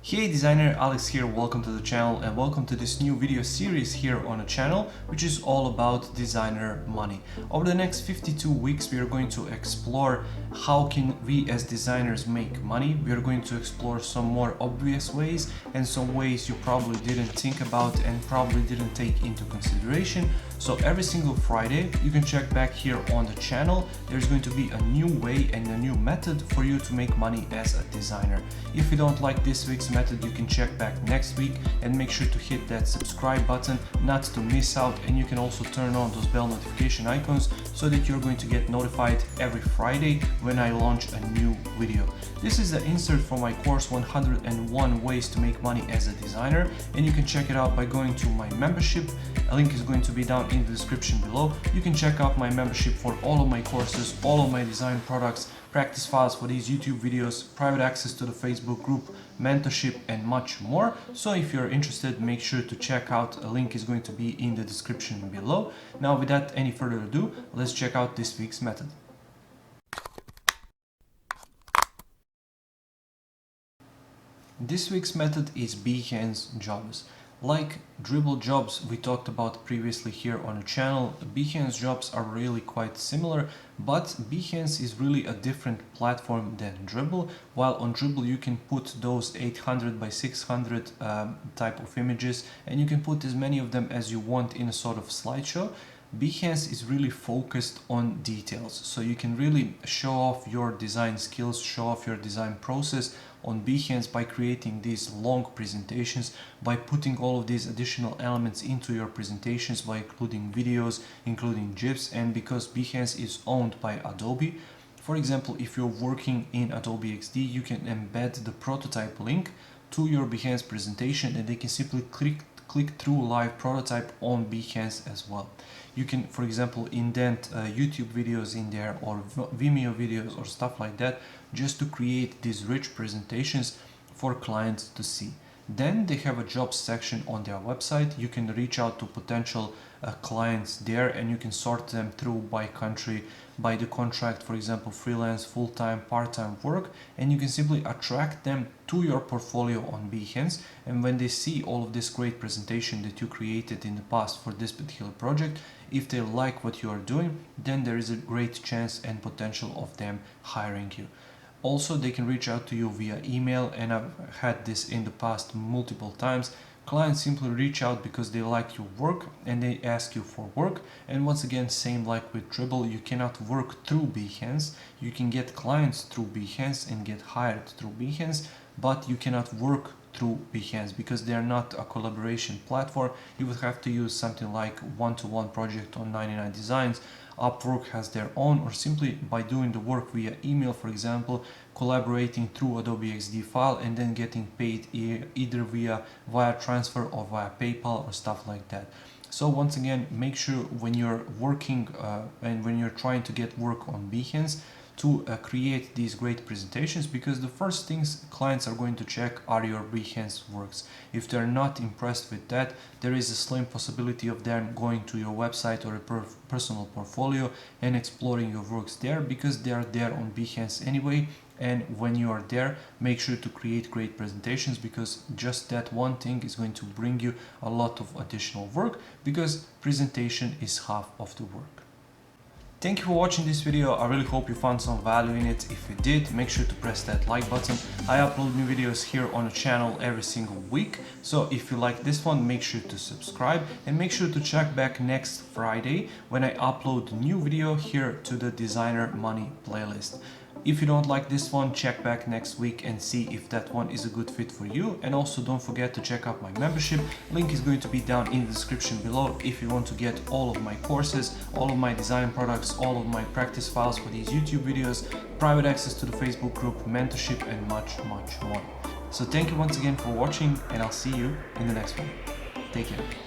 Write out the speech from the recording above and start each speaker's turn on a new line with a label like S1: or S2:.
S1: Hey designer, Alex here, welcome to the channel and welcome to this new video series here on the channel, which is all about designer money. Over the next 52 weeks we are going to explore how can we as designers make money. We are going to explore some more obvious ways and some ways you probably didn't think about and probably didn't take into consideration. So every single Friday you can check back here on the channel. There's going to be a new way and a new method for you to make money as a designer. If you don't like this week's method, you can check back next week and make sure to hit that subscribe button not to miss out, and you can also turn on those bell notification icons so that you're going to get notified every Friday when I launch a new video. This is the insert for my course 101 ways to make money as a designer, and you can check it out by going to my membership. A link is going to be down in the description below. You can check out my membership for all of my courses, all of my design products, practice files for these YouTube videos, private access to the Facebook group, mentorship and much more. So if you're interested, make sure to check out. A link is going to be in the description below. Now without any further ado, let's check out this week's method. This week's method is Behance jobs. Like Dribble jobs we talked about previously here on the channel, Behance jobs are really quite similar, but Behance is really a different platform than Dribble. While on Dribble you can put those 800 by 600 type of images, and you can put as many of them as you want in a sort of slideshow. Behance is really focused on details, so you can really show off your design skills, show off your design process on Behance by creating these long presentations, by putting all of these additional elements into your presentations, by including videos, including GIFs. And because Behance is owned by Adobe, for example, if you're working in Adobe XD, you can embed the prototype link to your Behance presentation and they can simply click through live prototype on Behance as well. You can, for example, indent YouTube videos in there or Vimeo videos or stuff like that, just to create these rich presentations for clients to see. Then they have a jobs section on their website. You can reach out to potential clients there and you can sort them through by country, by the contract, for example, freelance, full-time, part-time work, and you can simply attract them to your portfolio on Behance. And when they see all of this great presentation that you created in the past for this particular project, if they like what you are doing, then there is a great chance and potential of them hiring you. Also, they can reach out to you via email, and I've had this in the past multiple times. Clients simply reach out because they like your work and they ask you for work. And once again, same like with Dribble, you cannot work through Behance. You can get clients through Behance and get hired through Behance, but you cannot work through Behance because they are not a collaboration platform. You would have to use something like one-to-one project on 99 Designs. Upwork has their own, or simply by doing the work via email, for example, collaborating through Adobe XD file and then getting paid either via wire transfer or via PayPal or stuff like that. So once again, make sure when you're working and when you're trying to get work on Behance to create these great presentations, because the first things clients are going to check are your Behance works. If they're not impressed with that, there is a slim possibility of them going to your website or a personal portfolio and exploring your works there, because they are there on Behance anyway. And when you are there, make sure to create great presentations, because just that one thing is going to bring you a lot of additional work, because presentation is half of the work. Thank you for watching this video. I really hope you found some value in it. If you did, make sure to press that like button. I upload new videos here on the channel every single week. So if you like this one, make sure to subscribe and make sure to check back next Friday when I upload a new video here to the Designer Money playlist. If you don't like this one, check back next week and see if that one is a good fit for you. And also don't forget to check out my membership. Link is going to be down in the description below if you want to get all of my courses, all of my design products, all of my practice files for these YouTube videos, private access to the Facebook group, mentorship and much more. So thank you once again for watching, and I'll see you in the next one. Take care.